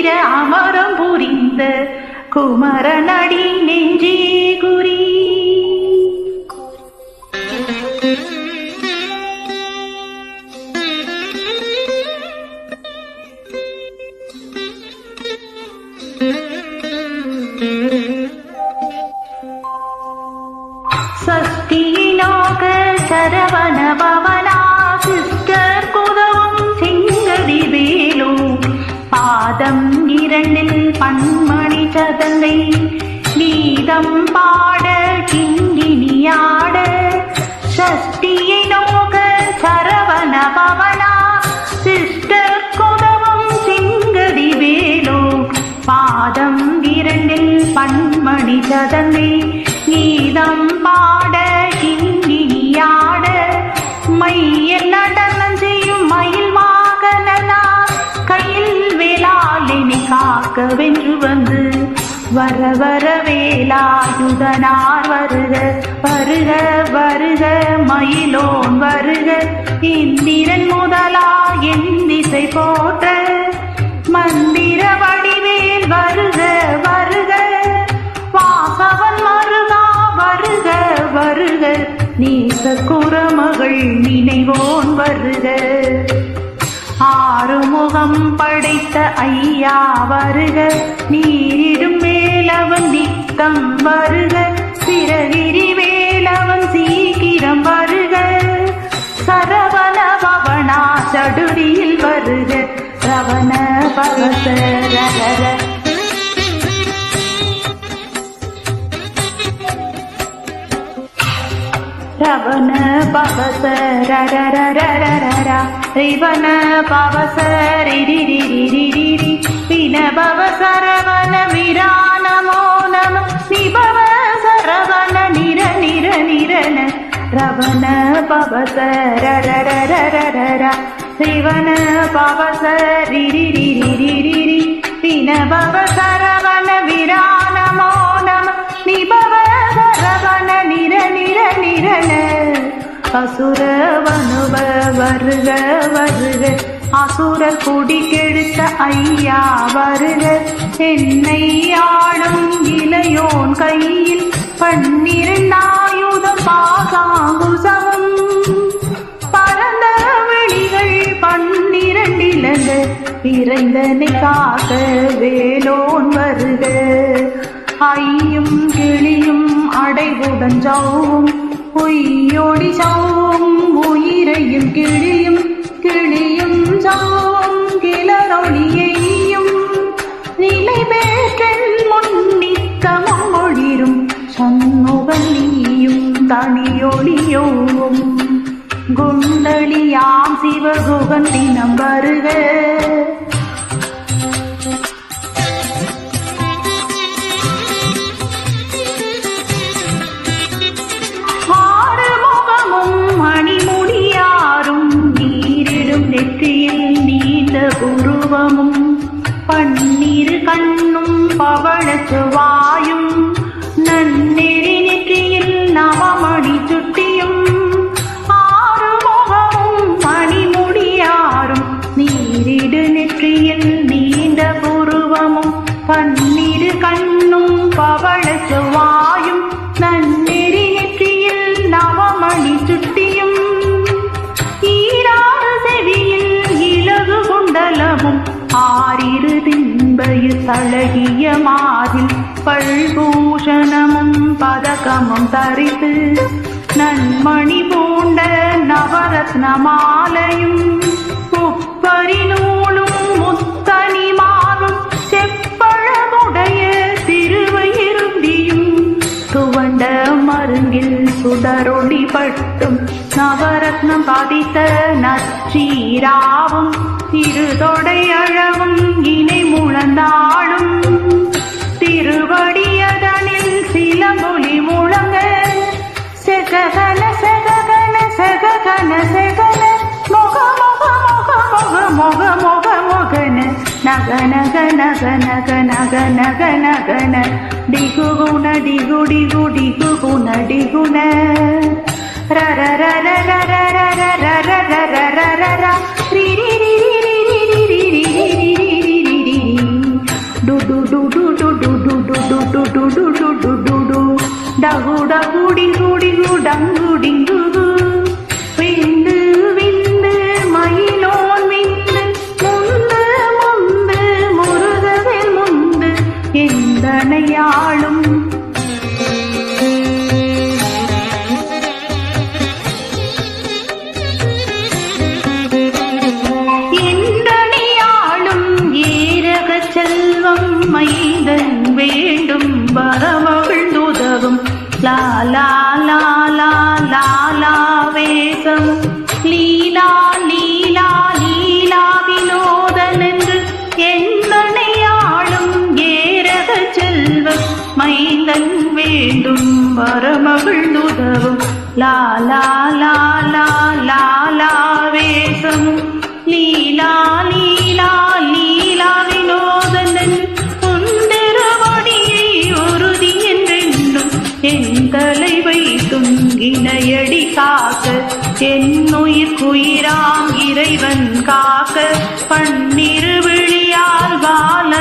வீர அமரம் புரிந்த குமரனடி நெஞ்சே குறி. சஷ்டியினாக சரவண பவனா சிஸ்டர் குதவும் செங்கதி வேலு பாதம் இரண்டில் பன்மணி சதங்கை நீதம் பாட கிங்கினியாட. சஷ்டியை நோக சரவண பவனா சிஸ்டர் குதவும் செங்கதி வேலு பாதம் இரண்டில் பன்மணி சதங்கை நீதம் பாட கிங்கினியாட. மையில் நடனம் செய்யும் மயில் மாகனா கையில் வேளாளினி காக்க வென்று வந்து வர வர வேலாயுதனார் வருக வருக வருக மயிலோன் வருக. இந்திரன் முதலா என் திசை போற்ற மந்திர வடிவேல் வருக வருக. வாசவன் மருகா வருக வருக நீச குரமகள் நினைவோன் வருக. ஆறுமுகம் படைத்த ஐயா வருக நீரிடும் வேலவன் நித்தம் வருக. சிறகிரி வேலவன் சீக்கிரம் வருக. சரவண பவனா சடுரியில் வருக ரவண பவசரர. ரவண பவசரரரரரரரா ரிவண பவசரிரிரிரிரிரிரி வினபவ சரவண விரானமோ நம நிபவ சரவண நிர நிர நிரன. ரவண பவசரரரரரரரா ரிவண பவசரிரிரிரிரிரிரி வினபவ சரவண விரானமோ நம நிபவ சரவண நிர நிர நிரன. அசுர வனுவ வருக வருக அசுரர் குடி கெடுத்த ஐயா வருக. என்னை ஆளும் இளையோன் கையில் பன்னிரண்டாயுதம் பாசாங்குசமும் பரந்த வெளிகள் பன்னிரண்டிலங்க விரைந்தனை காக்க வேலோன் வருக. ஐயும் கிளியும் அடைவுடன் சௌவும் பொய்யோடி சௌவும் உயிரையும் கிளியும் கிளியும் சௌவும் கிளரொளியையும் நிலை பேற்றல் முன்னித்தமும் ஒளிரும் சண்முகன் நீயும் தனியொளியோவும். குண்டலியாம் சிவகுகன் தினம் வருக. புருவமும் பன்னீர் கண்ணும் பவளத்து வாயும் நன்னெறி நெற்றியில் நவமணி சுட்டியும் ஆறுமுகமும் மணிமுடியாரும் நீரிடு நெற்றியில் நீண்ட புருவமும் பன்னீர் கண்ணும் பவளத்து வாயும் நன்னெறி நெற்றியில் நவமணி சுட்டியும் ஈராறு செவியில் இலகு குண்டலமும் ஆறிரு தின்பையில் தழகிய மாதில் பல்பூஷணமும் பதக்கமும் தரித்து நன்மணி பூண்ட நவரத்ன மாலையும் முப்பரி நூலும் முத்தனி மாலும் செப்பழமுடைய திருவயிருந்தியும் துவண்ட மருங்கில் சுடரொளி பட்டும் நவரத்னம் பதித்த நச்சீராவும் இருதொடை அழகும் இணை முழந்தாடும் திருவடியதனில் சிலமொழி முழங்க செககன செககன செககன செகன மொக மொக மொக மொக மொக மொக மொகன நக நக நக நக நக நக நகன டிகுகுண டிகு டிகு டிகுகுண டிகுண ரர ரர ரர ரர ரர ரர ரர ரி ரி ரி ரி ரி ரி ரி ரி ரி ரி ரி ரி ரி டு டு டு டு டு டு டு டு டகு டகு டிங்கு டிங்கு டங்கு டிங்கு விந்து விந்து மயிலோன் விந்து முந்து முந்து முருகவேல் முந்து எந்தனையாளும் செல்வம் மைதன் வேண்டும் வரமகிழ்ந்துதவும் லாலா லாலா லாலா வேசம் லீலா லீலா லீலா வினோதன் என்று எந்தனையாளும் ஏரக செல்வம் மைதன் வேண்டும் வரமகிழ்ந்துதவும் லாலா லாலா லாலா வேசம் லீலா லீலா லீலா வினோதனன் உந்திரவடியை உறுதி என்றென்றும் என் தலைவை துங்கினையடி காக்க என்னுயிர் குயிராம் இறைவன் காக்க பன்னிரு விழியால் வாழ